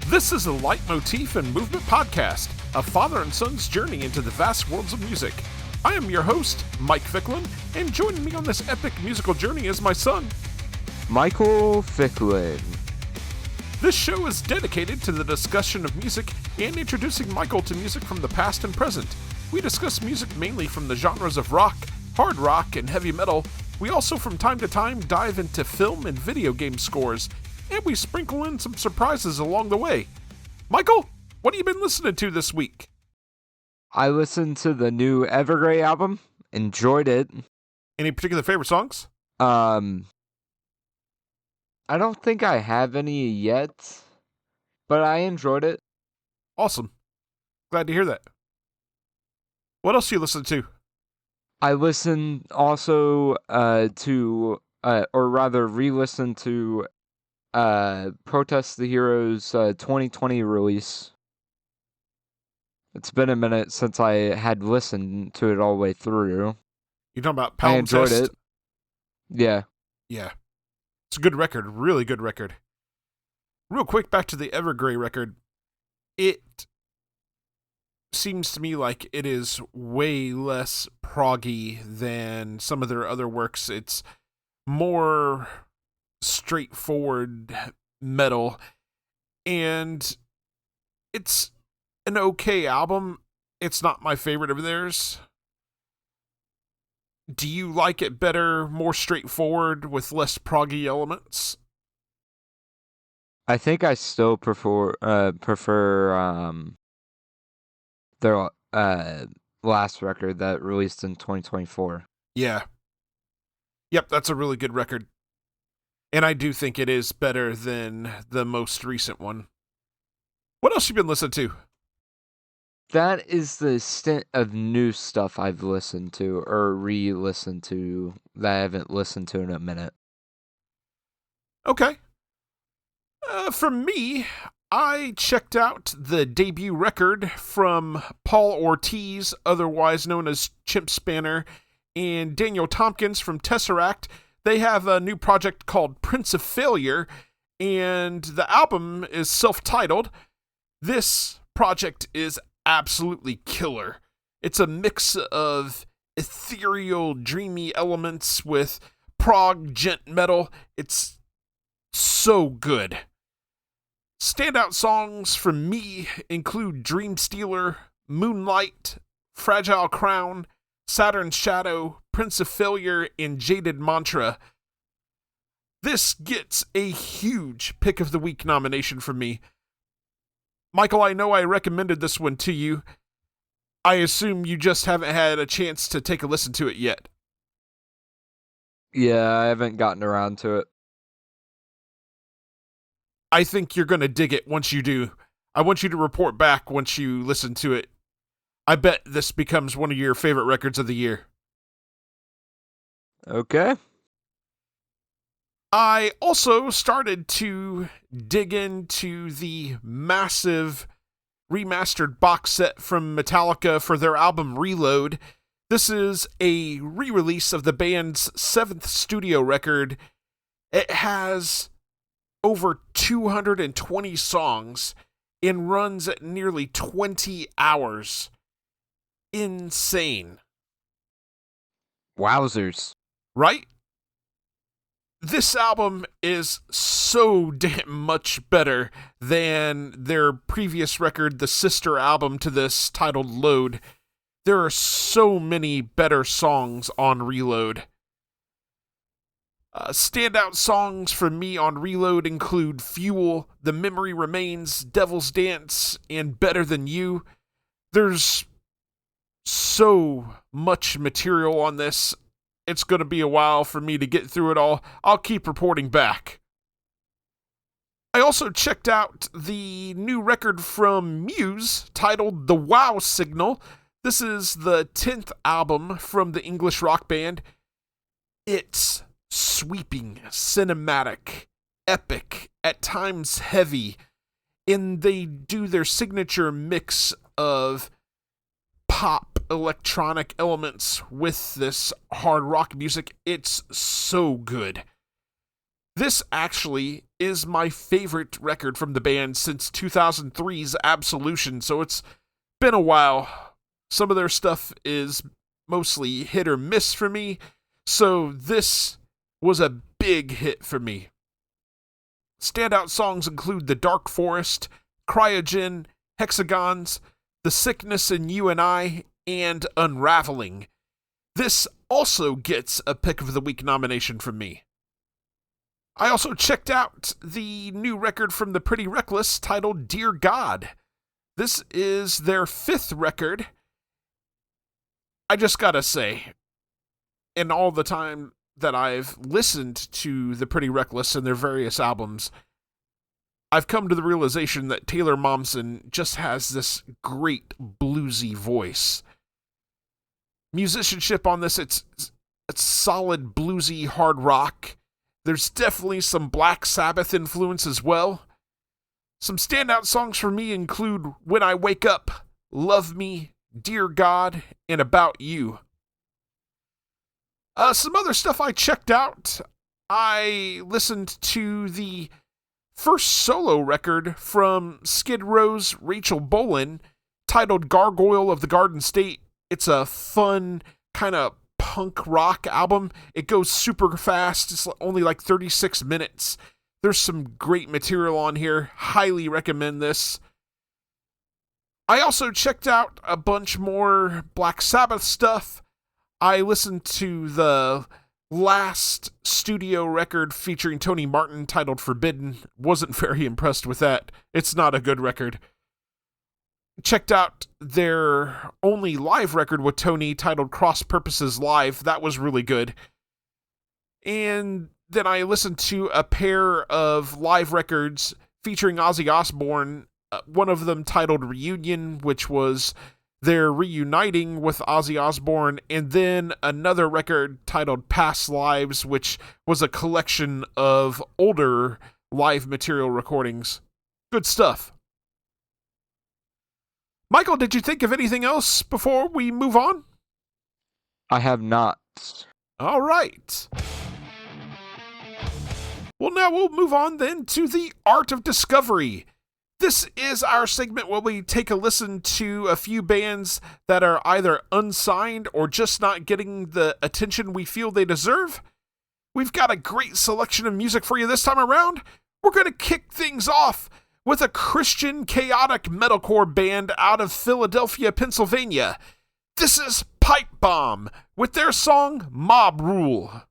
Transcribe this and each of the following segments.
This is a Leitmotif and Movement podcast, a father and son's journey into the vast worlds of music. I am your host, Mike Ficklin, and joining me on this epic musical journey is my son, Michael Ficklin. This show is dedicated to the discussion of music and introducing Michael to music from the past and present. We discuss music mainly from the genres of rock, hard rock, and heavy metal. We also from time to time dive into film and video game scores, and we sprinkle in some surprises along the way. Michael, what have you been listening to this week? I listened to the new Evergrey album, enjoyed it. Any particular favorite songs? I don't think I have any yet, but I enjoyed it. Awesome. Glad to hear that. What else you listen to? I listened also re-listened to Protest the Heroes 2020 release. It's been a minute since I had listened to it all the way through. You talking about I enjoyed Palimpsest? it. Yeah. Yeah. It's a good record. Really good record. Real quick, back to the Evergrey record. It seems to me like it is way less proggy than some of their other works. It's more straightforward metal, and it's an okay album. It's not my favorite of theirs. Do you like it better, more straightforward with less proggy elements? I think I still prefer their last record that released in 2024. Yeah. Yep, that's a really good record. And I do think it is better than the most recent one. What else you been listening to? That is the stint of new stuff I've listened to or re-listened to that I haven't listened to in a minute. Okay. For me, I checked out the debut record from Paul Ortiz, otherwise known as Chimp Spanner, and Daniel Tompkins from Tesseract. They have a new project called Prince of Failure, and the album is self-titled. This project is absolutely killer. It's a mix of ethereal, dreamy elements with prog gent metal. It's so good. Standout songs from me include Dream Stealer, Moonlight, Fragile Crown, Saturn's Shadow, Prince of Failure, and Jaded Mantra. This gets a huge Pick of the Week nomination from me. Michael, I know I recommended this one to you. I assume you just haven't had a chance to take a listen to it yet. Yeah, I haven't gotten around to it. I think you're going to dig it once you do. I want you to report back once you listen to it. I bet this becomes one of your favorite records of the year. Okay. I also started to dig into the massive remastered box set from Metallica for their album Reload. This is a re-release of the band's 7th studio record. It has over 220 songs and runs at nearly 20 hours. Insane. Wowzers. Right? This album is so damn much better than their previous record, the sister album to this, titled Load. There are so many better songs on Reload. Standout songs for me on Reload include Fuel, The Memory Remains, Devil's Dance, and Better Than You. There's so much material on this. It's going to be a while for me to get through it all. I'll keep reporting back. I also checked out the new record from Muse titled The Wow Signal. This is the 10th album from the English rock band. It's sweeping, cinematic, epic, at times heavy, and they do their signature mix of pop electronic elements with this hard rock music. It's so good. This actually is my favorite record from the band since 2003's Absolution, so it's been a while. Some of their stuff is mostly hit or miss for me, so this was a big hit for me. Standout songs include The Dark Forest, Cryogen, Hexagons, The Sickness in You and I, and Unraveling. This also gets a Pick of the Week nomination from me. I also checked out the new record from The Pretty Reckless titled Dear God. This is their 5th record. I just gotta say, in all the time that I've listened to The Pretty Reckless and their various albums, I've come to the realization that Taylor Momsen just has this great bluesy voice. Musicianship on this, it's solid bluesy hard rock. There's definitely some Black Sabbath influence as well. Some standout songs for me include When I Wake Up, Love Me, Dear God, and About You. Some other stuff I checked out. I listened to the first solo record from Skid Row's Rachel Bolan titled Gargoyle of the Garden State. It's a fun kind of punk rock album. It goes super fast. It's only like 36 minutes. There's some great material on here. Highly recommend this. I also checked out a bunch more Black Sabbath stuff. I listened to the last studio record featuring Tony Martin titled Forbidden. Wasn't very impressed with that. It's not a good record. Checked out their only live record with Tony titled Cross Purposes Live. That was really good. And then I listened to a pair of live records featuring Ozzy Osbourne. One of them titled Reunion, which was their reuniting with Ozzy Osbourne, and then another record titled Past Lives, which was a collection of older live material recordings. Good stuff. Michael, did you think of anything else before we move on? I have not. All right. Well, now we'll move on then to the Art of Discovery. This is our segment where we take a listen to a few bands that are either unsigned or just not getting the attention we feel they deserve. We've got a great selection of music for you this time around. We're going to kick things off with a Christian chaotic metalcore band out of Philadelphia, Pennsylvania. This is Pipe Bomb with their song Mob Rule.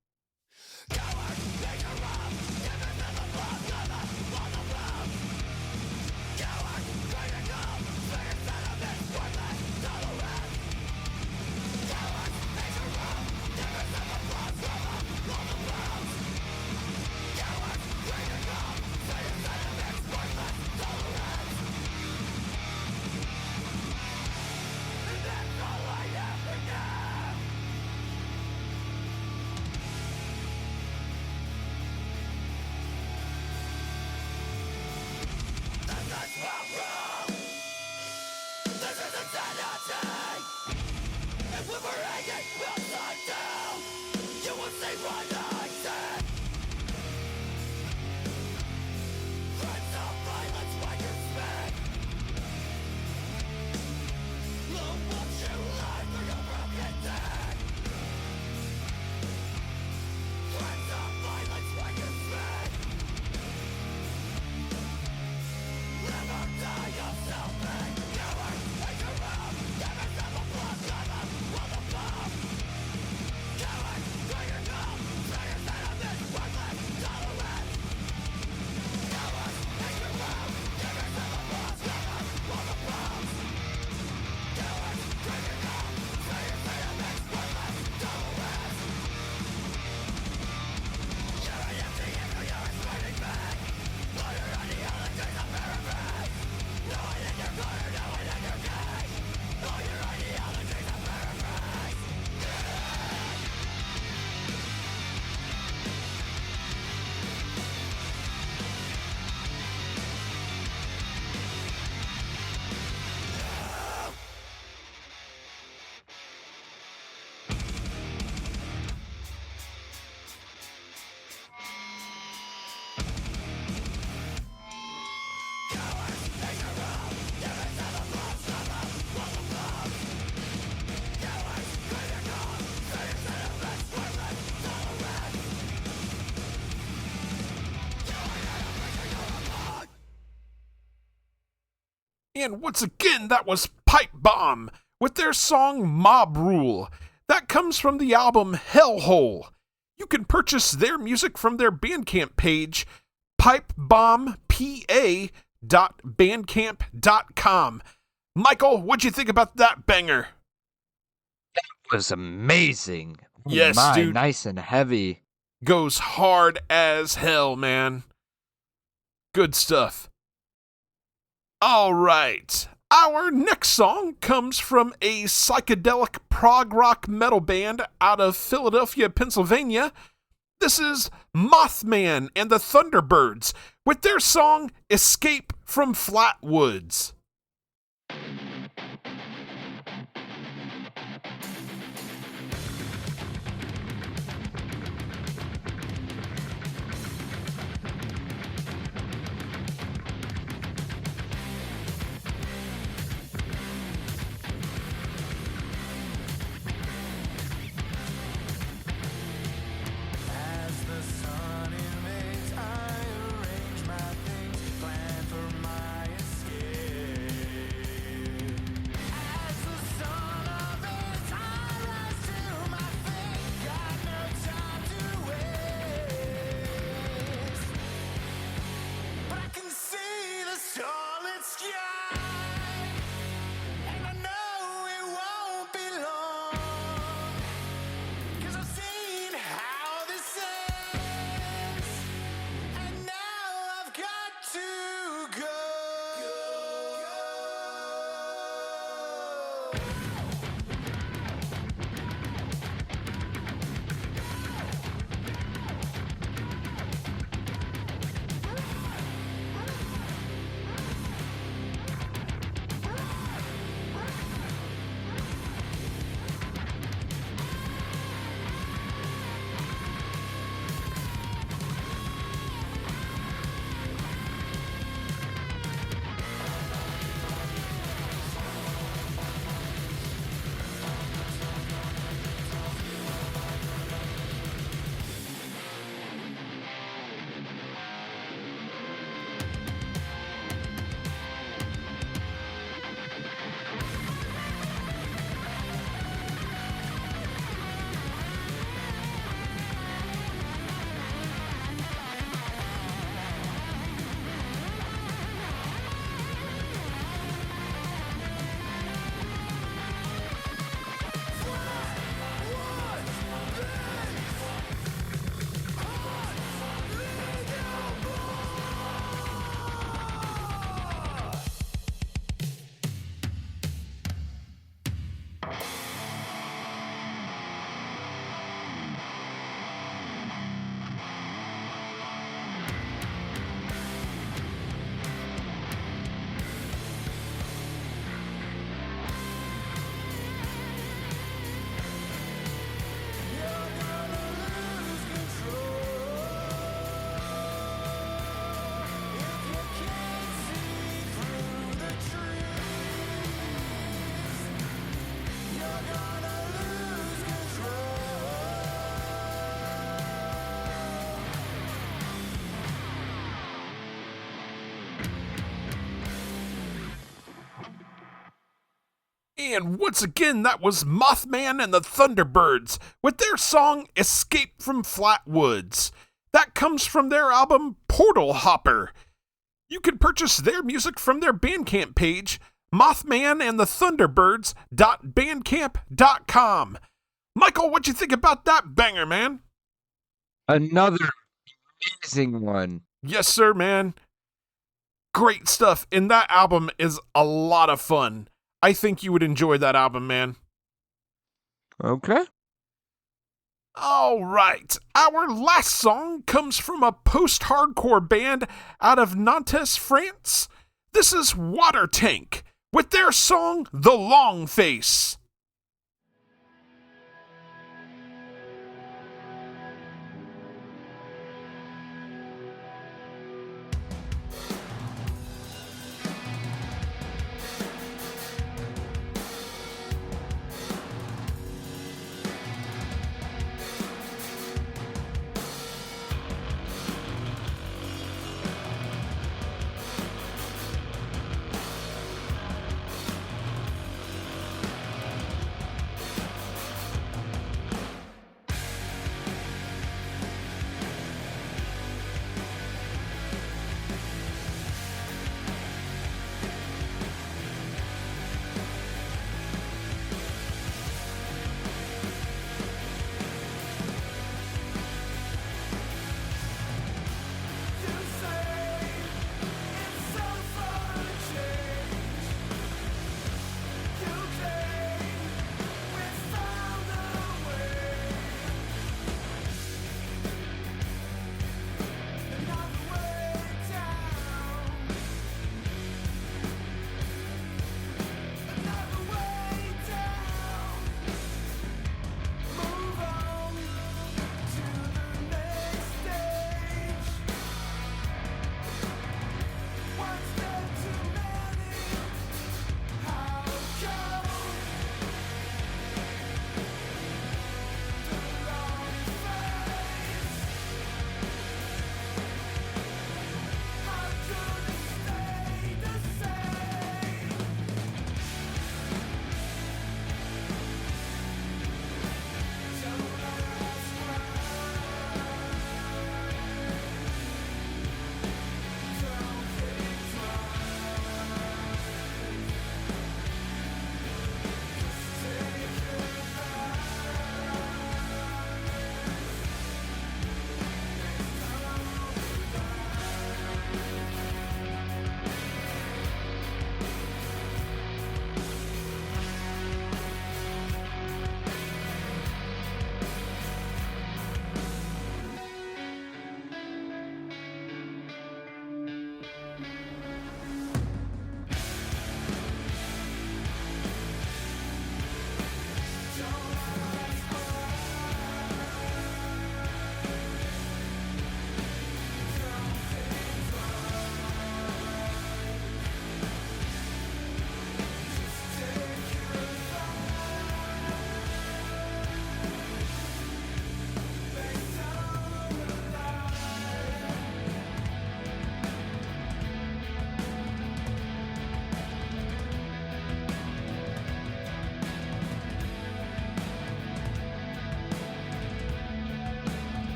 And once again, that was Pipe Bomb with their song Mob Rule. That comes from the album Hellhole. You can purchase their music from their Bandcamp page, pipebombpa.bandcamp.com. Michael, what'd you think about that banger? That was amazing. Yes, my, dude. Nice and heavy. Goes hard as hell, man. Good stuff. All right. Our next song comes from a psychedelic prog rock metal band out of Philadelphia, Pennsylvania. This is Mothman and the Thunderbirds with their song Escape from Flatwoods. And once again, that was Mothman and the Thunderbirds with their song Escape from Flatwoods. That comes from their album Portal Hopper. You can purchase their music from their Bandcamp page, mothmanandthethunderbirds.bandcamp.com. Michael, what'd you think about that banger, man? Another amazing one. Yes, sir, man. Great stuff. And that album is a lot of fun. I think you would enjoy that album, man. Okay. All right. Our last song comes from a post-hardcore band out of Nantes, France. This is Watertank with their song The Long Face.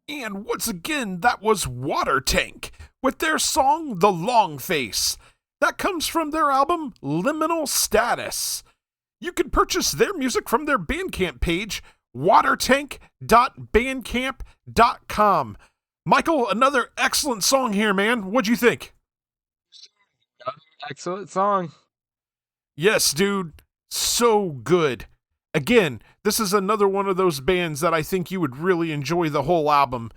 And once again, that was Watertank with their song The Long Face. That comes from their album Liminal Status. You can purchase their music from their Bandcamp page, watertank.bandcamp.com. Michael, another excellent song here, man. What'd you think? Excellent song. Yes, dude. So good. Again, this is another one of those bands that I think you would really enjoy the whole album.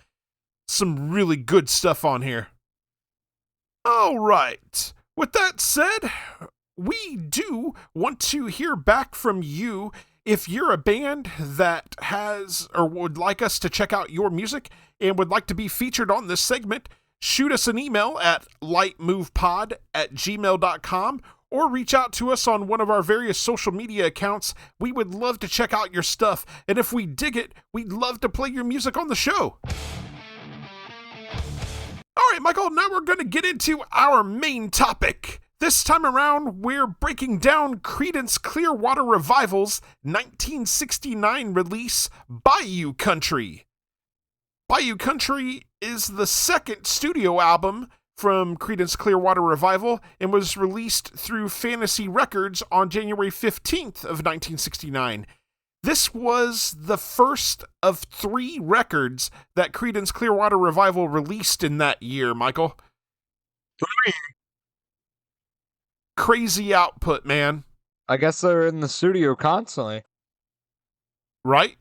Some really good stuff on here. All right. With that said, we do want to hear back from you. If you're a band that has or would like us to check out your music and would like to be featured on this segment, shoot us an email at lightmovepod@gmail.com or reach out to us on one of our various social media accounts. We would love to check out your stuff, and if we dig it, we'd love to play your music on the show. All right, Michael, now we're going to get into our main topic. This time around, we're breaking down Creedence Clearwater Revival's 1969 release, Bayou Country. Bayou Country is the second studio album from Creedence Clearwater Revival and was released through Fantasy Records on January 15th of 1969. This was the first of 3 records that Creedence Clearwater Revival released in that year, Michael. 3. Crazy output, man. I guess they're in the studio constantly. Right?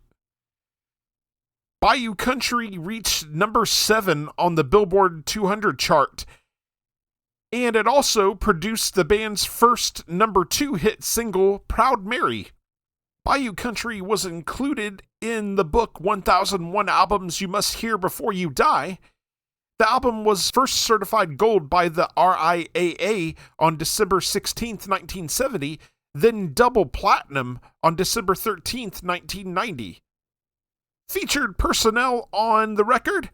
Bayou Country reached number 7 on the Billboard 200 chart, and it also produced the band's first number 2 hit single, Proud Mary. Bayou Country was included in the book 1001 Albums You Must Hear Before You Die. The album was first certified gold by the RIAA on December 16th, 1970, then double platinum on December 13th, 1990. Featured personnel on the record,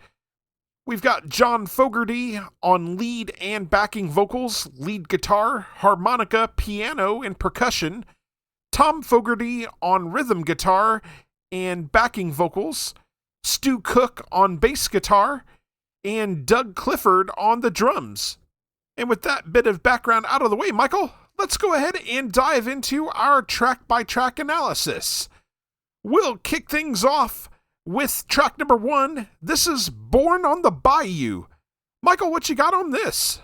we've got John Fogerty on lead and backing vocals, lead guitar, harmonica, piano, and percussion, Tom Fogerty on rhythm guitar and backing vocals, Stu Cook on bass guitar, and Doug Clifford on the drums. And with that bit of background out of the way, Michael, let's go ahead and dive into our track-by-track analysis. We'll kick things off with track number 1. This is Born on the Bayou. Michael, what you got on this?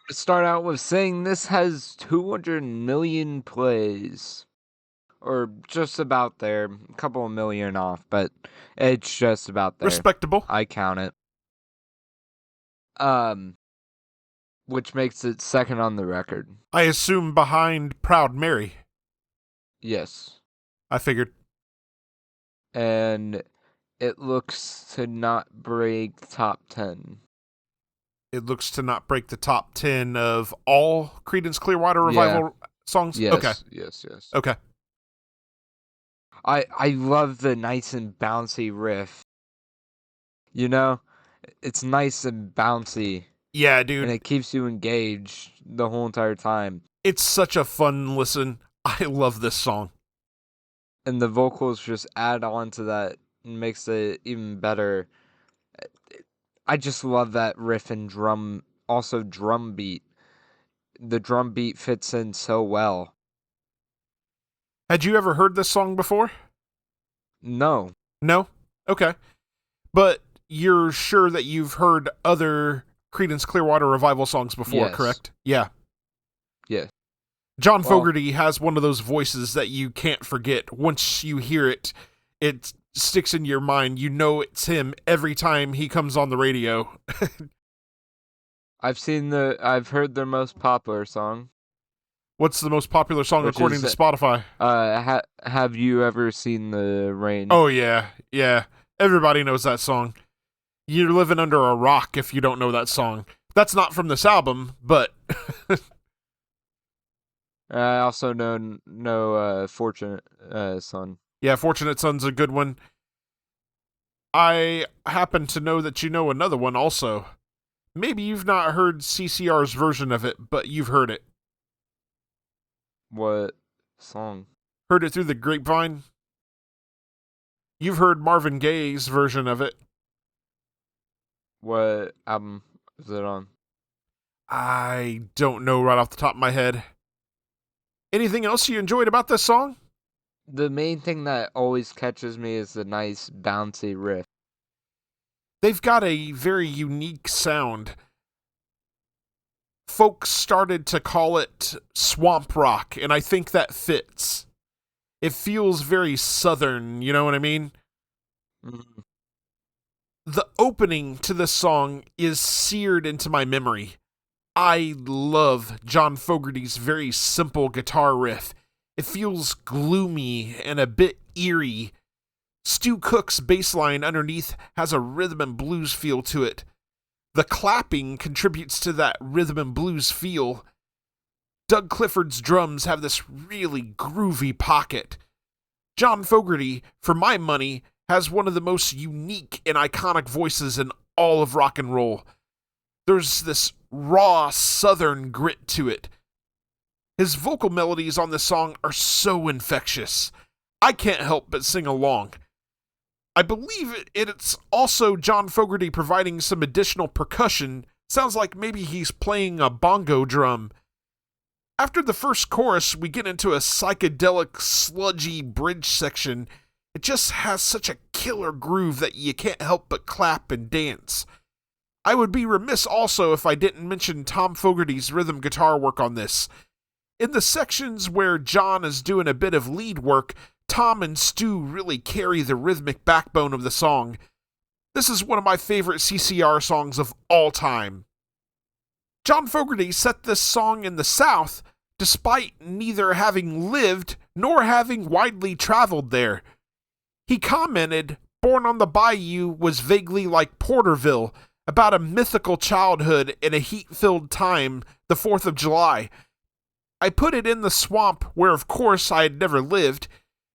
To start out with saying this has 200 million plays. Or just about there. A couple of million off, but it's just about there. Respectable. I count it. Which makes it second on the record. I assume behind Proud Mary. Yes. I figured. And it looks to not break top 10. It looks to not break the top 10 of all Creedence Clearwater Revival songs? Yes, okay. Yes. Okay. I love the nice and bouncy riff. You know? It's nice and bouncy. Yeah, dude. And it keeps you engaged the whole entire time. It's such a fun listen. I love this song. And the vocals just add on to that and makes it even better. I just love that riff and drum beat. The drum beat fits in so well. Had you ever heard this song before? No. No? Okay. But you're sure that you've heard other Creedence Clearwater Revival songs before, Yes. correct? Yeah. Yes. John Fogerty has one of those voices that you can't forget. Once you hear it, it sticks in your mind. You know it's him every time he comes on the radio. I've heard their most popular song. What's the most popular song according to Spotify? Have you ever seen the rain? Oh, yeah. Yeah. Everybody knows that song. You're living under a rock if you don't know that song. That's not from this album, but... I also know Fortunate Son. Yeah, Fortunate Son's a good one. I happen to know that you know another one also. Maybe you've not heard CCR's version of it, but you've heard it. What song? Heard it through the grapevine? You've heard Marvin Gaye's version of it. What album is it on? I don't know right off the top of my head. Anything else you enjoyed about this song? The main thing that always catches me is the nice bouncy riff. They've got a very unique sound. Folks started to call it swamp rock, and I think that fits. It feels very southern, you know what I mean? Mm. The opening to this song is seared into my memory. I love John Fogerty's very simple guitar riff. It feels gloomy and a bit eerie. Stu Cook's bass line underneath has a rhythm and blues feel to it. The clapping contributes to that rhythm and blues feel. Doug Clifford's drums have this really groovy pocket. John Fogerty, for my money, has one of the most unique and iconic voices in all of rock and roll. There's this raw southern grit to it. His vocal melodies on this song are so infectious. I can't help but sing along. I believe it's also John Fogerty providing some additional percussion. Sounds like maybe he's playing a bongo drum. After the first chorus, we get into a psychedelic, sludgy bridge section. It just has such a killer groove that you can't help but clap and dance. I would be remiss also if I didn't mention Tom Fogerty's rhythm guitar work on this. In the sections where John is doing a bit of lead work, Tom and Stu really carry the rhythmic backbone of the song. This is one of my favorite CCR songs of all time. John Fogerty set this song in the South, despite neither having lived nor having widely traveled there. He commented, Born on the Bayou was vaguely like Porterville, about a mythical childhood in a heat-filled time, the 4th of July. I put it in the swamp where, of course, I had never lived.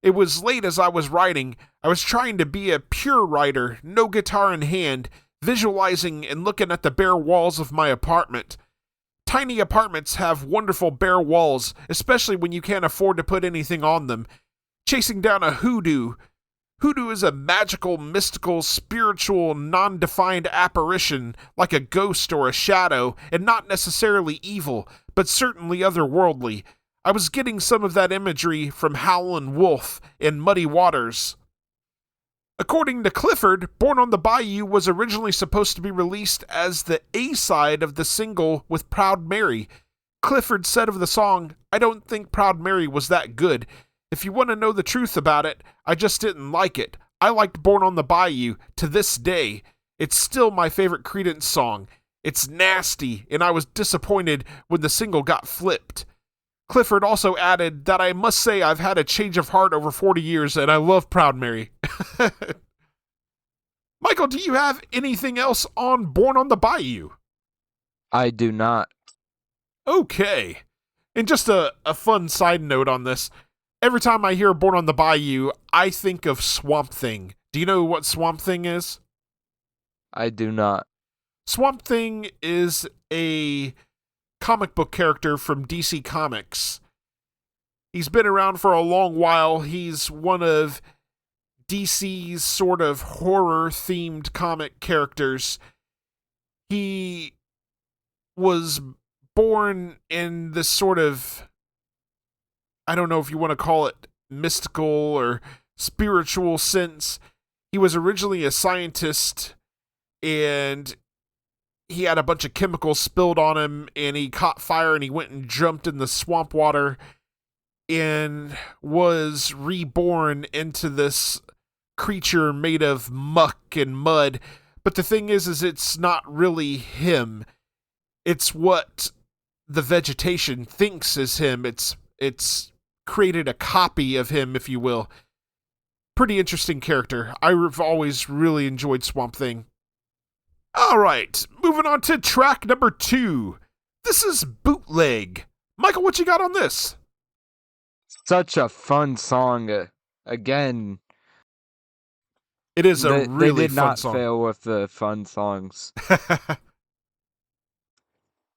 It was late as I was writing. I was trying to be a pure writer, no guitar in hand, visualizing and looking at the bare walls of my apartment. Tiny apartments have wonderful bare walls, especially when you can't afford to put anything on them. Chasing down a hoodoo. Hoodoo is a magical, mystical, spiritual, non-defined apparition, like a ghost or a shadow, and not necessarily evil, but certainly otherworldly. I was getting some of that imagery from Howlin' Wolf in Muddy Waters. According to Clifford, Born on the Bayou was originally supposed to be released as the A-side of the single with Proud Mary. Clifford said of the song, I don't think Proud Mary was that good. If you want to know the truth about it, I just didn't like it. I liked Born on the Bayou to this day. It's still my favorite Creedence song. It's nasty, and I was disappointed when the single got flipped. Clifford also added that I must say I've had a change of heart over 40 years, and I love Proud Mary. Michael, do you have anything else on Born on the Bayou? I do not. Okay. And just a fun side note on this. Every time I hear Born on the Bayou, I think of Swamp Thing. Do you know what Swamp Thing is? I do not. Swamp Thing is a comic book character from DC Comics. He's been around for a long while. He's one of DC's sort of horror-themed comic characters. He was born in this sort of, I don't know if you want to call it mystical or spiritual sense. He was originally a scientist, and he had a bunch of chemicals spilled on him, and he caught fire, and he went and jumped in the swamp water and was reborn into this creature made of muck and mud. But the thing is it's not really him. It's what the vegetation thinks is him. It's created a copy of him, if you will. Pretty interesting character. I've always really enjoyed Swamp Thing. All right, moving on to track number 2. This is Bootleg. Michael, what you got on this? Such a fun song. Again, It is a really they did fun not song. fail with the fun songs.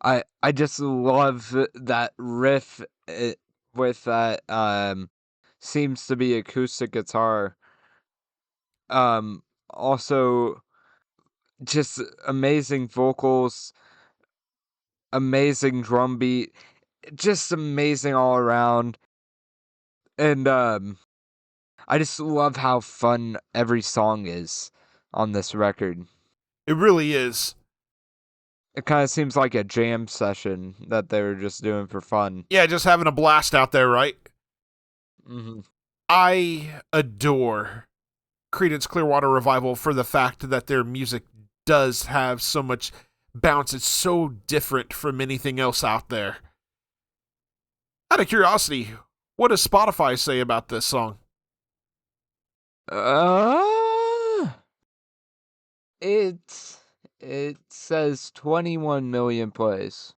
I just love that riff with that seems to be acoustic guitar. Also, Just amazing vocals, amazing drum beat, just amazing all around. And I just love how fun every song is on this record. It really is. It kind of seems like a jam session that they were just doing for fun. Yeah, just having a blast out there, right? Mm-hmm. I adore Creedence Clearwater Revival for the fact that their music does have so much bounce. It's so different from anything else out there. Out of curiosity, what does Spotify say about this song? It says 21 million plays.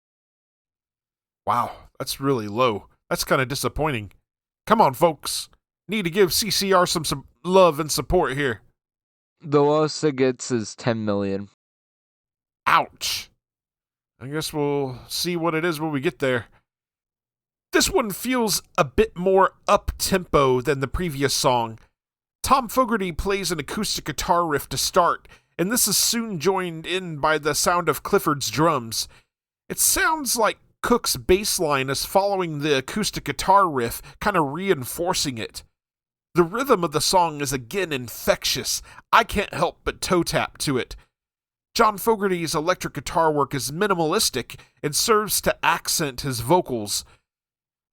Wow, that's really low. That's kind of disappointing. Come on, folks. Need to give CCR some love and support here. The lowest it gets is 10 million. Ouch. I guess we'll see what it is when we get there. This one feels a bit more up-tempo than the previous song. Tom Fogerty plays an acoustic guitar riff to start, and this is soon joined in by the sound of Clifford's drums. It sounds like Cook's bass line is following the acoustic guitar riff, kind of reinforcing it. The rhythm of the song is again infectious. I can't help but toe tap to it. John Fogerty's electric guitar work is minimalistic and serves to accent his vocals.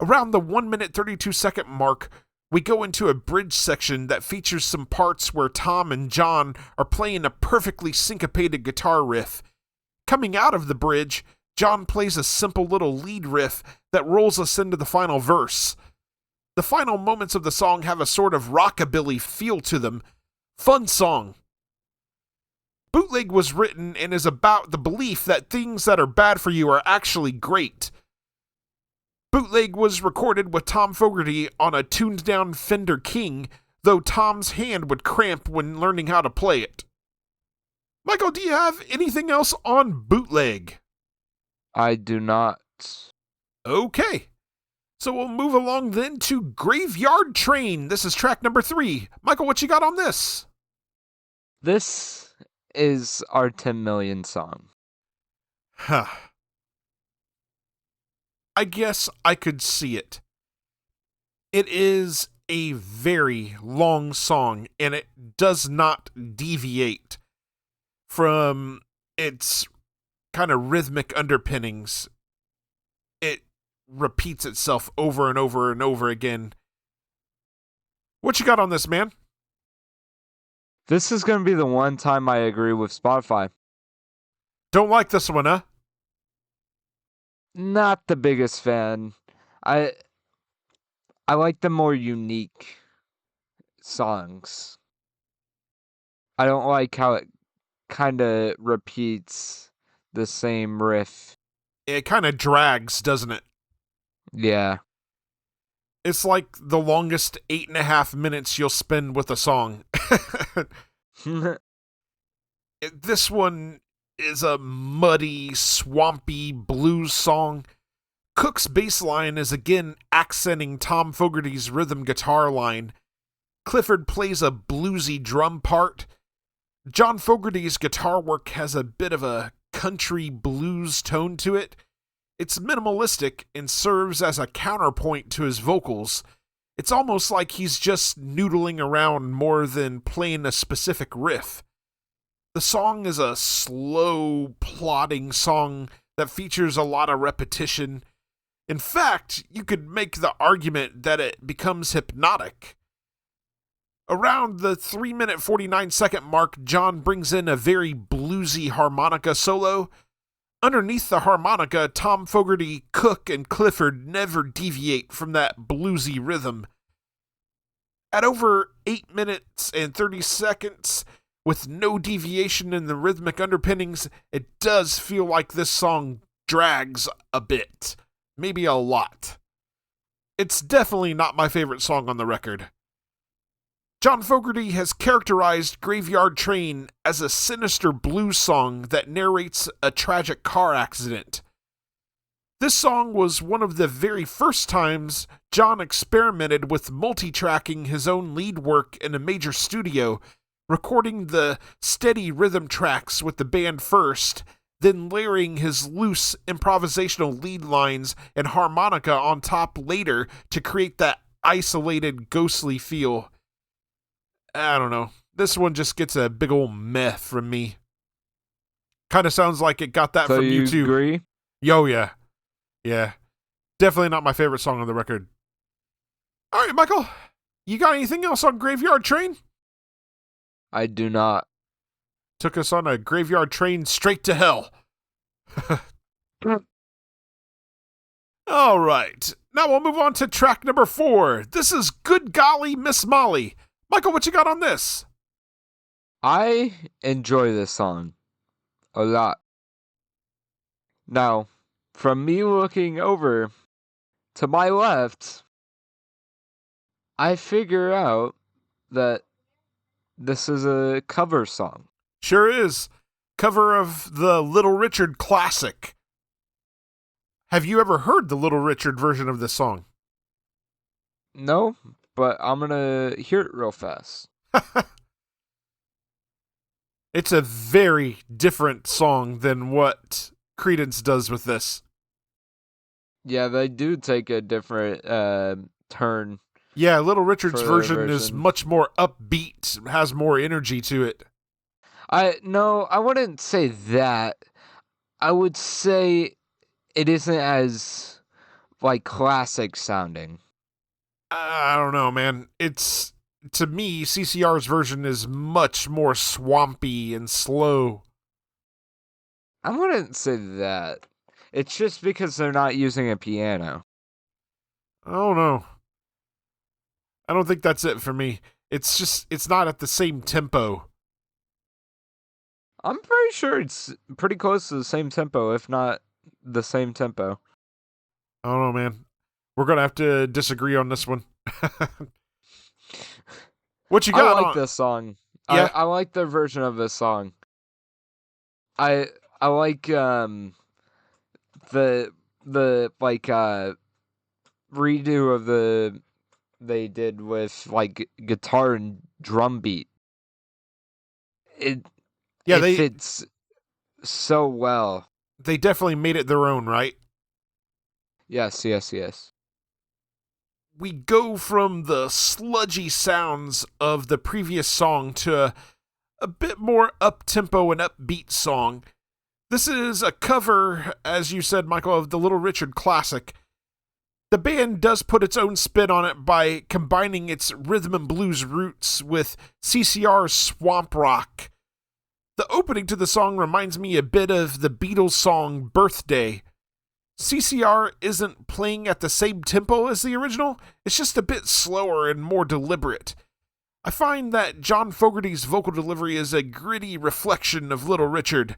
Around the 1 minute 32 second mark, we go into a bridge section that features some parts where Tom and John are playing a perfectly syncopated guitar riff. Coming out of the bridge, John plays a simple little lead riff that rolls us into the final verse. The final moments of the song have a sort of rockabilly feel to them. Fun song. Bootleg was written and is about the belief that things that are bad for you are actually great. Bootleg was recorded with Tom Fogerty on a tuned-down Fender King, though Tom's hand would cramp when learning how to play it. Michael, do you have anything else on Bootleg? I do not. Okay. So we'll move along then to Graveyard Train. This is track number 3. Michael, what you got on this? This is our 10 million song. Huh. I guess I could see it. It is a very long song, and it does not deviate from its kind of rhythmic underpinnings. It repeats itself over and over and over again. What you got on this, man? This is going to be the one time I agree with Spotify. Don't like this one, huh? Not the biggest fan. I like the more unique songs. I don't like how it kind of repeats the same riff. It kind of drags, doesn't it? Yeah. It's like the longest 8.5 minutes you'll spend with a song. This one is a muddy, swampy blues song. Cook's bass line is again accenting Tom Fogerty's rhythm guitar line. Clifford plays a bluesy drum part. John Fogerty's guitar work has a bit of a country blues tone to it. It's minimalistic and serves as a counterpoint to his vocals. It's almost like he's just noodling around more than playing a specific riff. The song is a slow, plodding song that features a lot of repetition. In fact, you could make the argument that it becomes hypnotic. Around the 3 minute 49 second mark, John brings in a very bluesy harmonica solo. Underneath the harmonica, Tom Fogerty, Cook, and Clifford never deviate from that bluesy rhythm. At over 8 minutes and 30 seconds, with no deviation in the rhythmic underpinnings, it does feel like this song drags a bit. Maybe a lot. It's definitely not my favorite song on the record. John Fogerty has characterized Graveyard Train as a sinister blues song that narrates a tragic car accident. This song was one of the very first times John experimented with multi-tracking his own lead work in a major studio, recording the steady rhythm tracks with the band first, then layering his loose improvisational lead lines and harmonica on top later to create that isolated, ghostly feel. I don't know. This one just gets a big old meh from me. Kind of sounds like it got that So from you too. Agree? Yo, yeah. Yeah. Definitely not my favorite song on the record. All right, Michael. You got anything else on Graveyard Train? I do not. Took us on a graveyard train straight to hell. All right. Now we'll move on to track number 4. This is Good Golly Miss Molly. Michael, what you got on this? I enjoy this song a lot. Now, from me looking over to my left, I figure out that this is a cover song. Sure is. Cover of the Little Richard classic. Have you ever heard the Little Richard version of this song? No, but I'm gonna hear it real fast. It's a very different song than what Creedence does with this. Yeah, they do take a different turn. Yeah, Little Richard's version is much more upbeat, has more energy to it. I wouldn't say that. I would say it isn't as like classic sounding. I don't know, man. To me, CCR's version is much more swampy and slow. I wouldn't say that. It's just because they're not using a piano. I don't know. I don't think that's it for me. It's not at the same tempo. I'm pretty sure it's pretty close to the same tempo, if not the same tempo. I don't know, man. We're going to have to disagree on this one. What you got? I like this song. Yeah. I like the version of this song. I like the like redo of they did with like guitar and drum beat. It fits so well. They definitely made it their own, right? Yes. We go from the sludgy sounds of the previous song to a bit more up-tempo and upbeat song. This is a cover, as you said, Michael, of the Little Richard classic. The band does put its own spin on it by combining its rhythm and blues roots with CCR's swamp rock. The opening to the song reminds me a bit of the Beatles song Birthday. CCR isn't playing at the same tempo as the original, it's just a bit slower and more deliberate. I find that John Fogerty's vocal delivery is a gritty reflection of Little Richard.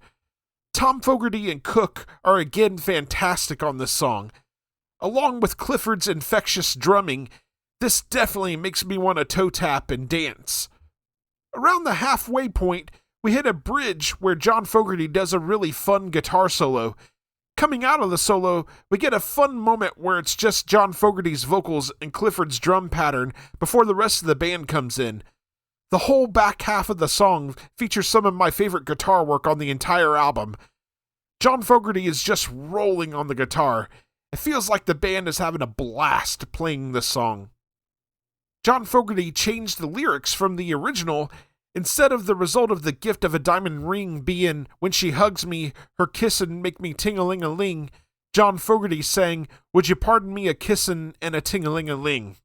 Tom Fogerty and Cook are again fantastic on this song. Along with Clifford's infectious drumming, this definitely makes me want to toe tap and dance. Around the halfway point, we hit a bridge where John Fogerty does a really fun guitar solo. Coming out of the solo, we get a fun moment where it's just John Fogerty's vocals and Clifford's drum pattern before the rest of the band comes in. The whole back half of the song features some of my favorite guitar work on the entire album. John Fogerty is just rolling on the guitar. It feels like the band is having a blast playing this song. John Fogerty changed the lyrics from the original. Instead of the result of the gift of a diamond ring being, when she hugs me, her kissin' make me ting-a-ling-a-ling, John Fogerty sang, would you pardon me a kissin' and a ting-a-ling-a-ling.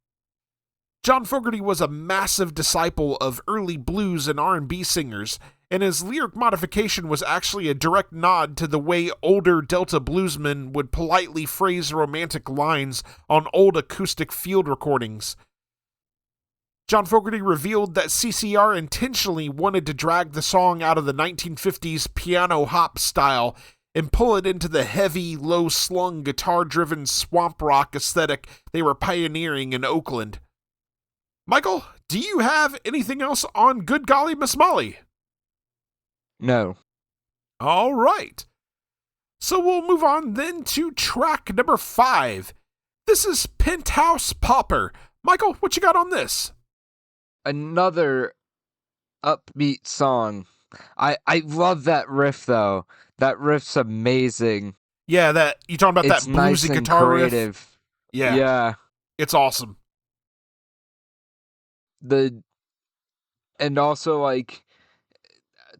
John Fogerty was a massive disciple of early blues and R&B singers, and his lyric modification was actually a direct nod to the way older Delta bluesmen would politely phrase romantic lines on old acoustic field recordings. John Fogerty revealed that CCR intentionally wanted to drag the song out of the 1950s piano hop style and pull it into the heavy, low-slung, guitar-driven swamp rock aesthetic they were pioneering in Oakland. Michael, do you have anything else on Good Golly Miss Molly? No. All right. So we'll move on then to track number 5. This is Penthouse Pauper. Michael, what you got on this? Another upbeat song. I love that riff though. That riff's amazing. Yeah, you talking about It's that nice bluesy and guitar riff? creative. Yeah, Yeah. it's awesome. And also like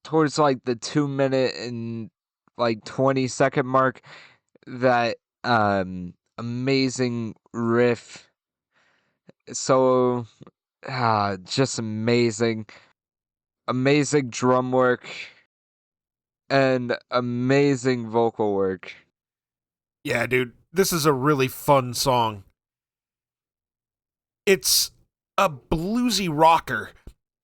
towards like the 2 minute and like 20-second mark, that amazing riff. So just amazing drum work and amazing vocal work. Yeah, dude, this is a really fun song. It's a bluesy rocker,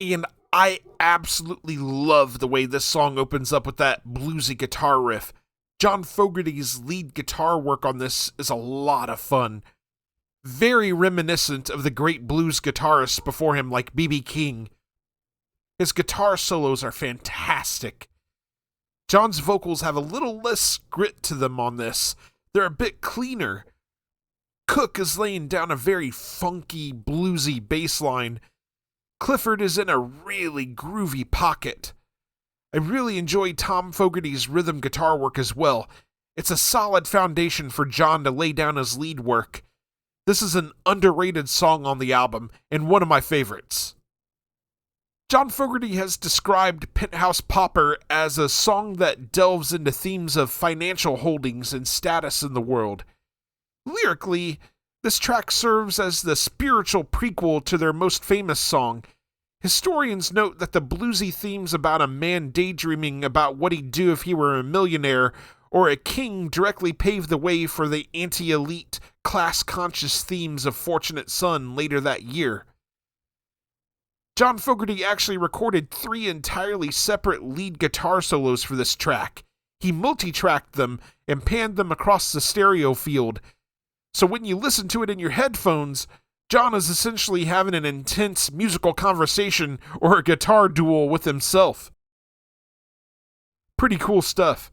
and I absolutely love the way this song opens up with that bluesy guitar riff. John Fogerty's lead guitar work on this is a lot of fun. Very reminiscent of the great blues guitarists before him like B.B. King. His guitar solos are fantastic. John's vocals have a little less grit to them on this. They're a bit cleaner. Cook is laying down a very funky, bluesy bass line. Clifford is in a really groovy pocket. I really enjoy Tom Fogerty's rhythm guitar work as well. It's a solid foundation for John to lay down his lead work. This is an underrated song on the album, and one of my favorites. John Fogerty has described Penthouse Pauper as a song that delves into themes of financial holdings and status in the world. Lyrically, this track serves as the spiritual prequel to their most famous song. Historians note that the bluesy themes about a man daydreaming about what he'd do if he were a millionaire or a king directly paved the way for the anti-elite, class-conscious themes of Fortunate Son later that year. John Fogerty actually recorded 3 entirely separate lead guitar solos for this track. He multi-tracked them and panned them across the stereo field. So when you listen to it in your headphones, John is essentially having an intense musical conversation or a guitar duel with himself. Pretty cool stuff.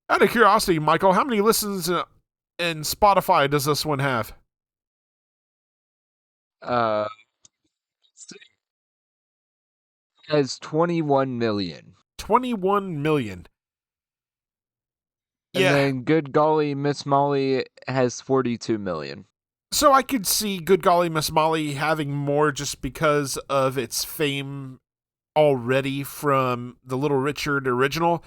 Out of curiosity, Michael, how many listens in Spotify does this one have? Let's see. It has 21 million. 21 million. And Yeah. then Good Golly Miss Molly has 42 million. So I could see Good Golly Miss Molly having more just because of its fame already from the Little Richard original.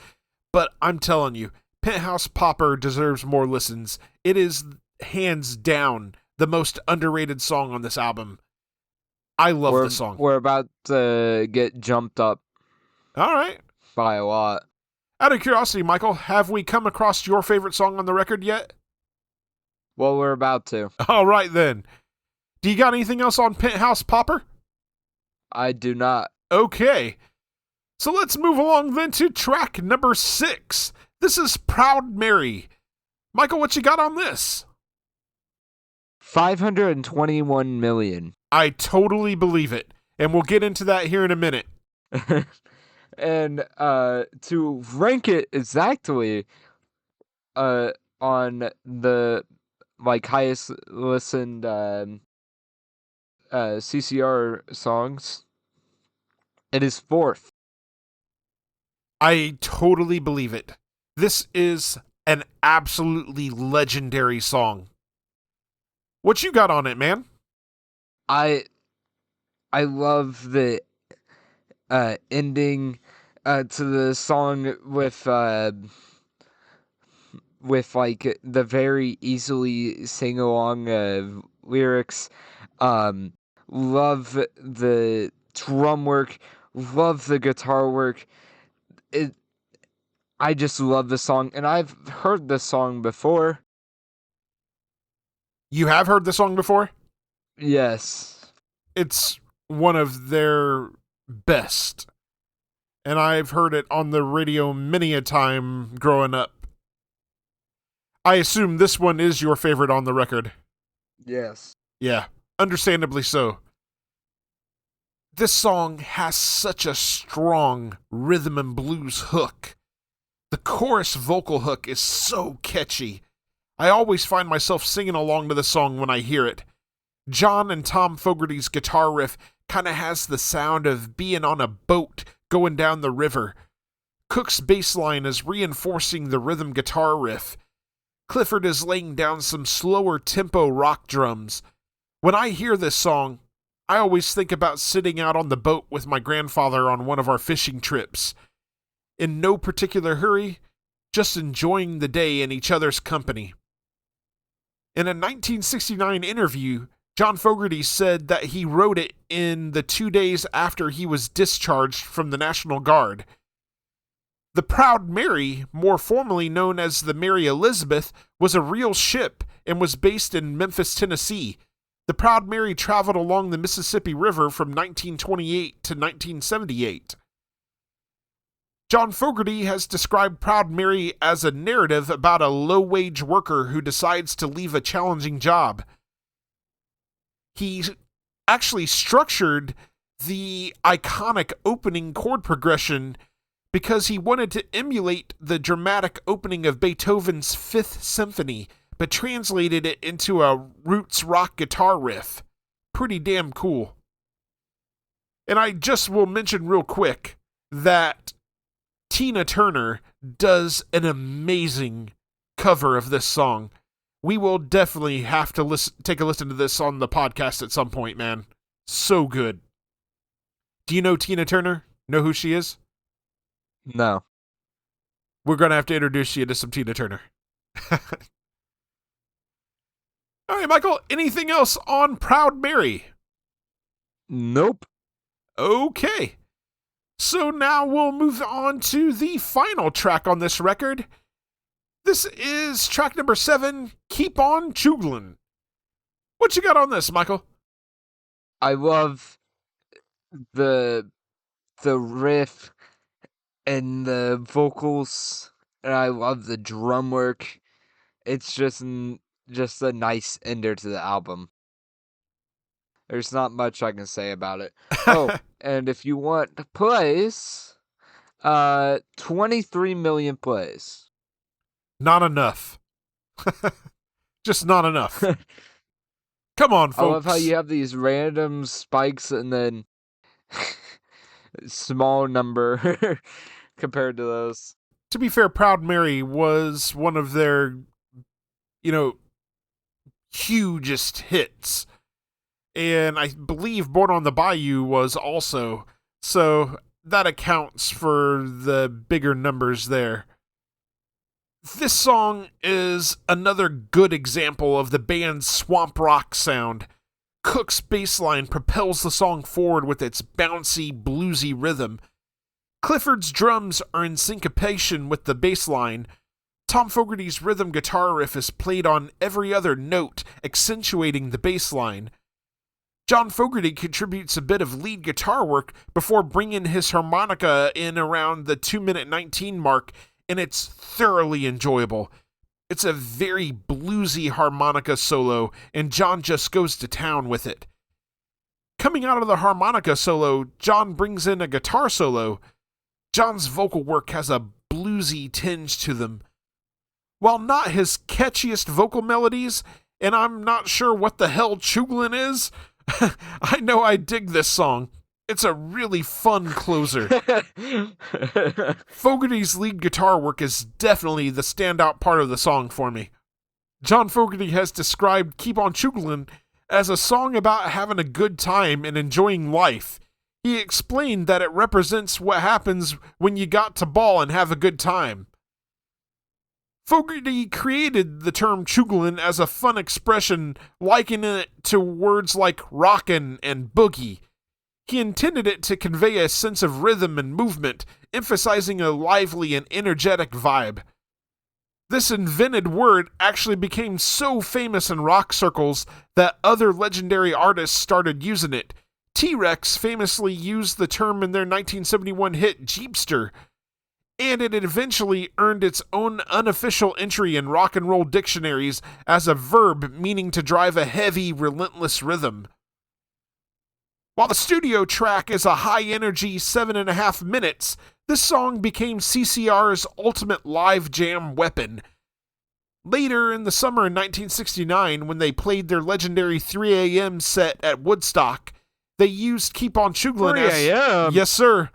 But I'm telling you, Penthouse Pauper deserves more listens. It is hands down the most underrated song on this album. I love the song. We're about to get jumped up. All right. By a lot. Out of curiosity, Michael, have we come across your favorite song on the record yet? Well, we're about to. All right, then. Do you got anything else on Penthouse Pauper? I do not. Okay. So let's move along then to track number 6. This is Proud Mary. Michael, what you got on this? 521 million. I totally believe it. And we'll get into that here in a minute. And to rank it exactly on the highest listened CCR songs, it is 4th. I totally believe it. This is an absolutely legendary song. What you got on it, man? I love the ending to the song with like the very easily sing along lyrics. Love the drum work, love the guitar work. I just love the song, and I've heard this song before. You have heard the song before? Yes. It's one of their best. And I've heard it on the radio many a time growing up. I assume this one is your favorite on the record. Yes. Yeah, understandably so. This song has such a strong rhythm and blues hook. The chorus vocal hook is so catchy. I always find myself singing along to the song when I hear it. John and Tom Fogerty's guitar riff kind of has the sound of being on a boat going down the river. Cook's bass line is reinforcing the rhythm guitar riff. Clifford is laying down some slower tempo rock drums. When I hear this song, I always think about sitting out on the boat with my grandfather on one of our fishing trips. In no particular hurry, just enjoying the day in each other's company. In a 1969 interview, John Fogerty said that he wrote it in the 2 days after he was discharged from the National Guard. The Proud Mary, more formally known as the Mary Elizabeth, was a real ship and was based in Memphis, Tennessee. The Proud Mary traveled along the Mississippi River from 1928 to 1978. John Fogerty has described Proud Mary as a narrative about a low-wage worker who decides to leave a challenging job. He actually structured the iconic opening chord progression because he wanted to emulate the dramatic opening of Beethoven's Fifth Symphony, but translated it into a roots rock guitar riff. Pretty damn cool. And I just will mention real quick that Tina Turner does an amazing cover of this song. We will definitely have to take a listen to this on the podcast at some point, man. So good. Do you know Tina Turner? Know who she is? No. We're going to have to introduce you to some Tina Turner. All right, Michael, anything else on Proud Mary? Nope. Okay. So now we'll move on to the final track on this record. This is track number 7, Keep On Chooglin'. What you got on this, Michael? I love the riff and the vocals, and I love the drum work. It's just a nice ender to the album. There's not much I can say about it. Oh, and if you want plays, 23 million plays. Not enough. Just not enough. Come on, folks. I love how you have these random spikes and then small number compared to those. To be fair, Proud Mary was one of their, hugest hits. And I believe Born on the Bayou was also. So that accounts for the bigger numbers there. This song is another good example of the band's swamp rock sound. Cook's bass line propels the song forward with its bouncy, bluesy rhythm. Clifford's drums are in syncopation with the bass line. Tom Fogerty's rhythm guitar riff is played on every other note, accentuating the bass line. John Fogerty contributes a bit of lead guitar work before bringing his harmonica in around the 2-minute 19 mark, and it's thoroughly enjoyable. It's a very bluesy harmonica solo, and John just goes to town with it. Coming out of the harmonica solo, John brings in a guitar solo. John's vocal work has a bluesy tinge to them. While not his catchiest vocal melodies, and I'm not sure what the hell Chooglin' is, I know I dig this song. It's a really fun closer. Fogerty's lead guitar work is definitely the standout part of the song for me. John Fogerty has described Keep On Chooglin' as a song about having a good time and enjoying life. He explained that it represents what happens when you got to ball and have a good time. Fogerty created the term chooglin' as a fun expression, likening it to words like rockin' and boogie. He intended it to convey a sense of rhythm and movement, emphasizing a lively and energetic vibe. This invented word actually became so famous in rock circles that other legendary artists started using it. T-Rex famously used the term in their 1971 hit Jeepster, and it eventually earned its own unofficial entry in rock and roll dictionaries as a verb meaning to drive a heavy, relentless rhythm. While the studio track is a high-energy 7.5 minutes, this song became CCR's ultimate live jam weapon. Later in the summer in 1969, when they played their legendary 3 a.m. set at Woodstock, They used Keep On Shuglin 3 a.m.? Yes, sir.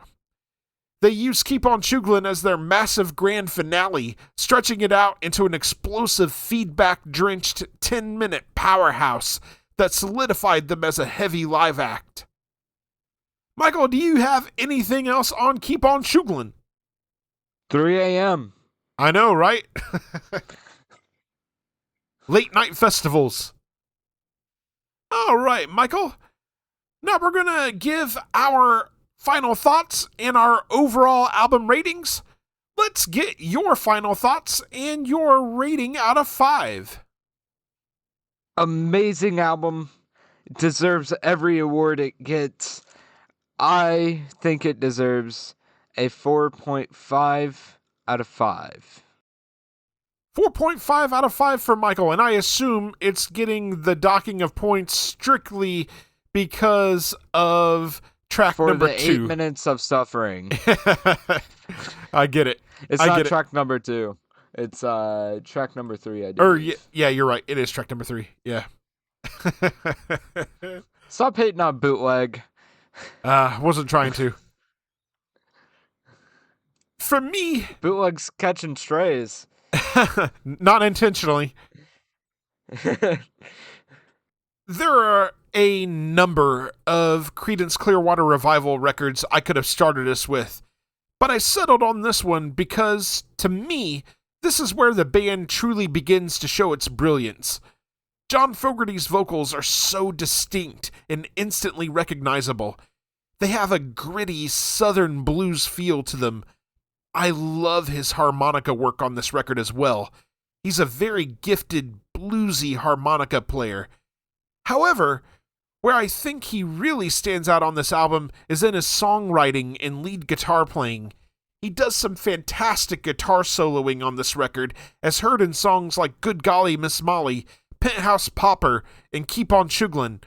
They used Keep On Shuglin as their massive grand finale, stretching it out into an explosive, feedback-drenched 10-minute powerhouse that solidified them as a heavy live act. Michael, do you have anything else on Keep On Shuglin? 3 a.m. I know, right? Late night festivals. All right, Michael. Now we're going to give our final thoughts and our overall album ratings. Let's get your final thoughts and your rating out of 5. Amazing album. It deserves every award it gets. I think it deserves a 4.5 out of 5. 4.5 out of 5 for Michael, and I assume it's getting the docking of points strictly because of track number 2. For the 8 minutes of suffering. I get it. It's not track number 2. It's track number 3, I do. Yeah, you're right. It is track number 3. Yeah. Stop hating on Bootleg. Wasn't trying to. For me... Bootleg's catching strays. Not intentionally. There are a number of Creedence Clearwater Revival records I could have started us with, but I settled on this one because, to me, this is where the band truly begins to show its brilliance. John Fogerty's vocals are so distinct and instantly recognizable. They have a gritty southern blues feel to them. I love his harmonica work on this record as well. He's a very gifted, bluesy harmonica player. However, where I think he really stands out on this album is in his songwriting and lead guitar playing. He does some fantastic guitar soloing on this record, as heard in songs like Good Golly Miss Molly, Penthouse Pauper, and Keep On Shuglin.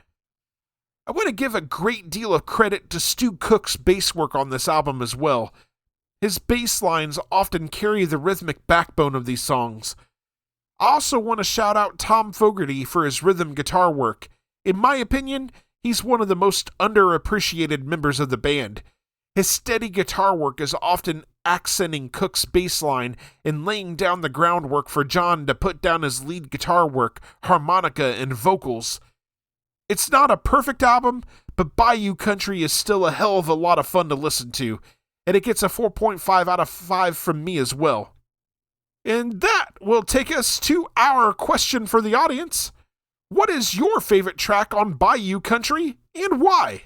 I want to give a great deal of credit to Stu Cook's bass work on this album as well. His bass lines often carry the rhythmic backbone of these songs. I also want to shout out Tom Fogerty for his rhythm guitar work. In my opinion, he's one of the most underappreciated members of the band. His steady guitar work is often accenting Cook's bass line and laying down the groundwork for John to put down his lead guitar work, harmonica, and vocals. It's not a perfect album, but Bayou Country is still a hell of a lot of fun to listen to, and it gets a 4.5 out of 5 from me as well. And that will take us to our question for the audience. What is your favorite track on Bayou Country, and why?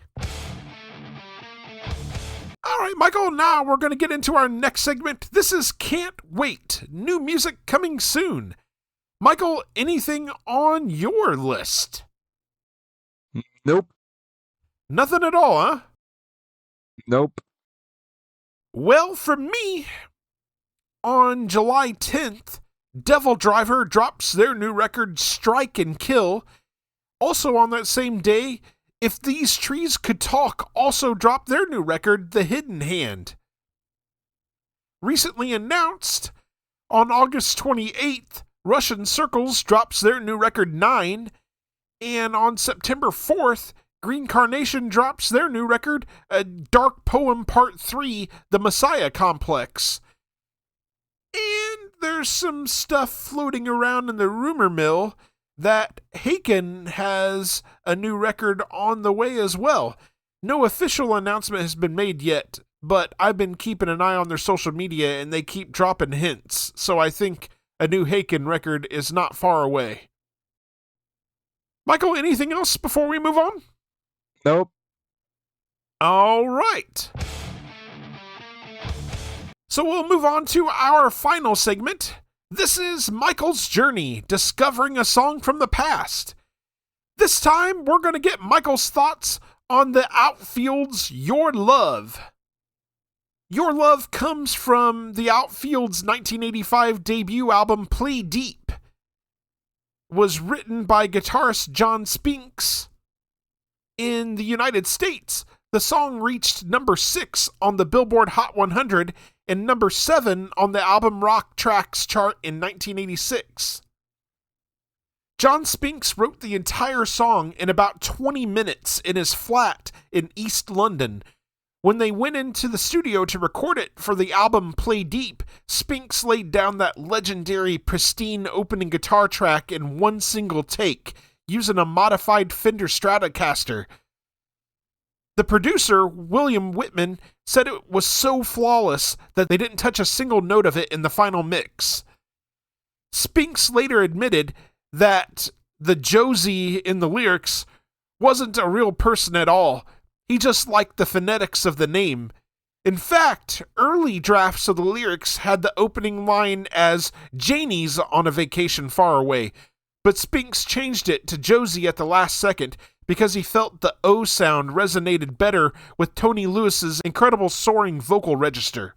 All right, Michael, now we're going to get into our next segment. This is Can't Wait. New music coming soon. Michael, anything on your list? Nope. Nothing at all, huh? Nope. Well, for me, on July 10th, Devil Driver drops their new record, Strike and Kill. Also on that same day, If These Trees Could Talk also dropped their new record, The Hidden Hand. Recently announced, on August 28th, Russian Circles drops their new record, 9. And on September 4th, Green Carnation drops their new record, A Dark Poem Part 3, The Messiah Complex. And there's some stuff floating around in the rumor mill that Haken has a new record on the way as well. No official announcement has been made yet, but I've been keeping an eye on their social media and they keep dropping hints, so I think a new Haken record is not far away. Michael, anything else before we move on? Nope. All right. So we'll move on to our final segment. This is Michael's journey, discovering a song from the past. This time, we're going to get Michael's thoughts on the Outfield's Your Love. Your Love comes from the Outfield's 1985 debut album, Play Deep. It was written by guitarist John Spinks. In the United States, the song reached number 6 on the Billboard Hot 100 and number 7 on the Album Rock Tracks chart in 1986. John Spinks wrote the entire song in about 20 minutes in his flat in East London. When they went into the studio to record it for the album Play Deep, Spinks laid down that legendary pristine opening guitar track in one single take, using a modified Fender Stratocaster. The producer, William Whitman, said it was so flawless that they didn't touch a single note of it in the final mix. Spinks later admitted that the Josie in the lyrics wasn't a real person at all. He just liked the phonetics of the name. In fact, early drafts of the lyrics had the opening line as Janie's on a vacation far away, but Spinks changed it to Josie at the last second because he felt the O sound resonated better with Tony Lewis's incredible soaring vocal register.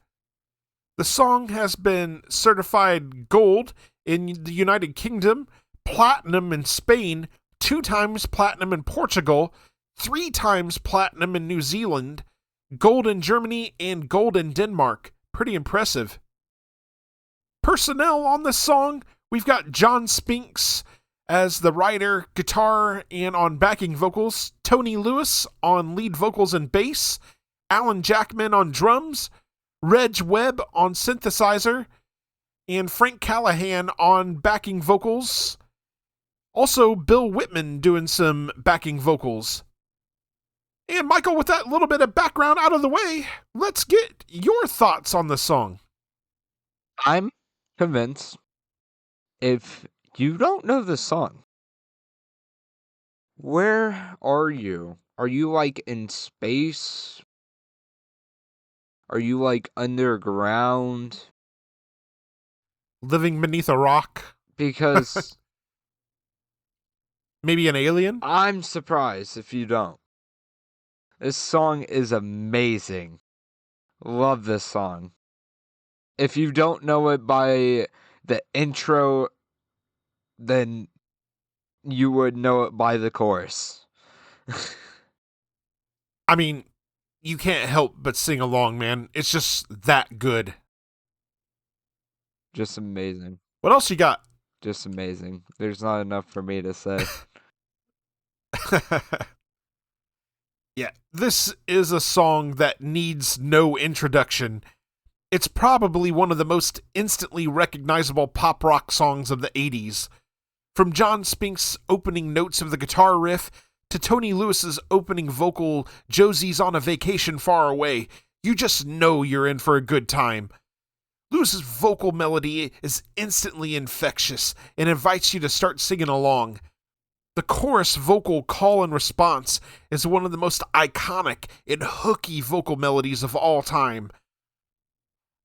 The song has been certified gold in the United Kingdom, platinum in Spain, 2 times platinum in Portugal, 3 times platinum in New Zealand, gold in Germany, and gold in Denmark. Pretty impressive. Personnel on this song, we've got John Spinks as the writer, guitar, and on backing vocals, Tony Lewis on lead vocals and bass, Alan Jackman on drums, Reg Webb on synthesizer, and Frank Callahan on backing vocals. Also, Bill Whitman doing some backing vocals. And Michael, with that little bit of background out of the way, let's get your thoughts on the song. I'm convinced if you don't know the song, where are you? Are you like in space? Are you like underground? Living beneath a rock? Because maybe an alien? I'm surprised if you don't. This song is amazing. Love this song. If you don't know it by the intro, then you would know it by the chorus. I mean, you can't help but sing along, man. It's just that good. Just amazing. What else you got? Just amazing. There's not enough for me to say. Yeah, this is a song that needs no introduction. It's probably one of the most instantly recognizable pop rock songs of the 80s. From John Spinks' opening notes of the guitar riff to Tony Lewis's opening vocal, Josie's on a vacation far away, you just know you're in for a good time. Lewis's vocal melody is instantly infectious and invites you to start singing along. The chorus vocal call and response is one of the most iconic and hooky vocal melodies of all time.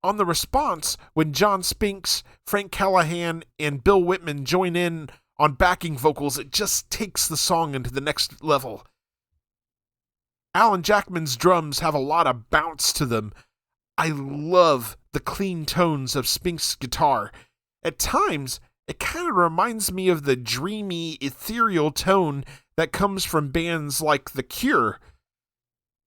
On the response, when John Spinks, Frank Callahan, and Bill Whitman join in on backing vocals, it just takes the song into the next level. Alan Jackman's drums have a lot of bounce to them. I love the clean tones of Spinks' guitar. At times, it kind of reminds me of the dreamy, ethereal tone that comes from bands like The Cure.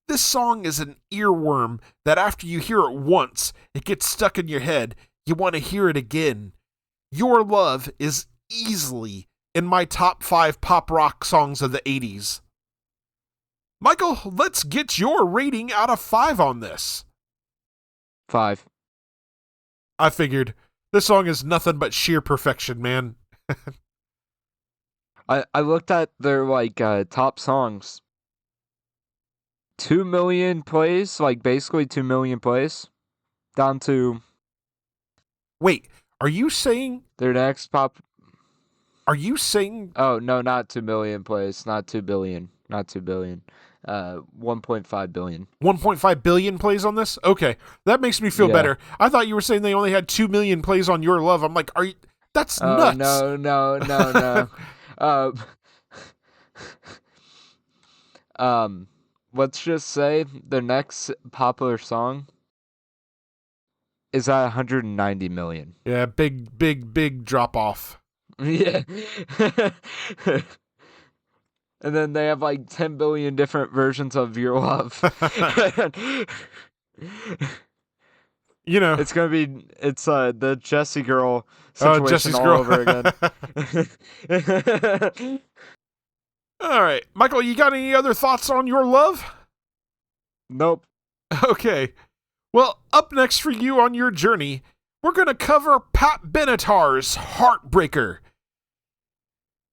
This song is an earworm that after you hear it once, it gets stuck in your head. You want to hear it again. Your Love is easily in my top 5 pop rock songs of the 80s. Michael, let's get your rating out of 5 on this. 5. I figured. This song is nothing but sheer perfection, man. I looked at their top songs. 2 million plays, basically 2 million plays, down to. Wait, are you saying their next pop? Are you saying? Oh no, not 2 million plays, not 2 billion, not 2 billion. 1.5 billion. 1.5 billion plays on this? Okay, that makes me feel better. I thought you were saying they only had 2 million plays on Your Love. I'm like, are you? That's nuts. No. Let's just say the next popular song is at 190 million. Yeah, big drop off. Yeah. And then they have 10 billion different versions of Your Love. You know, It's the Jessie girl situation Jesse's all girl. over again. All right, Michael, you got any other thoughts on your love? Nope. Okay. Well, up next for you on your journey, we're going to cover Pat Benatar's Heartbreaker.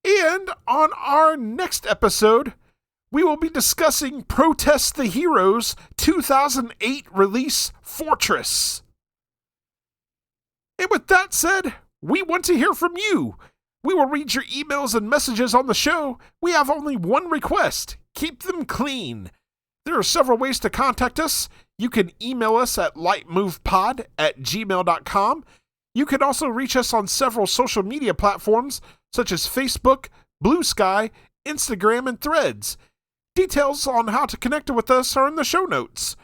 And on our next episode, we will be discussing Protest the Heroes' 2008 release, Fortress. And with that said, we want to hear from you. We will read your emails and messages on the show. We have only one request. Keep them clean. There are several ways to contact us. You can email us at lightmovepod@gmail.com. You can also reach us on several social media platforms such as Facebook, Blue Sky, Instagram, and Threads. Details on how to connect with us are in the show notes.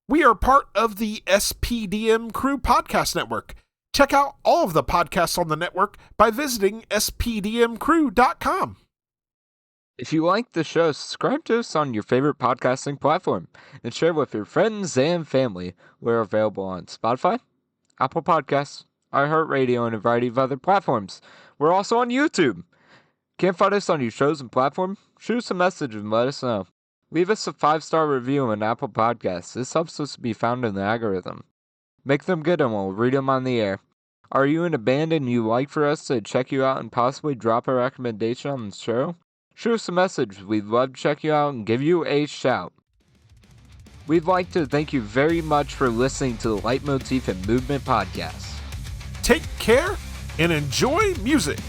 We are part of the SPDM Crew Podcast Network. Check out all of the podcasts on the network by visiting spdmcrew.com. If you like the show, subscribe to us on your favorite podcasting platform and share with your friends and family. We're available on Spotify, Apple Podcasts, iHeartRadio, and a variety of other platforms. We're also on YouTube. Can't find us on your shows and platform? Shoot us a message and let us know. Leave us a 5-star review on Apple Podcasts. This helps us to be found in the algorithm. Make them good and we'll read them on the air. Are you in a band and you'd like for us to check you out and possibly drop a recommendation on the show? Shoot us a message. We'd love to check you out and give you a shout. We'd like to thank you very much for listening to the Leitmotif and Movement podcast. Take care and enjoy music.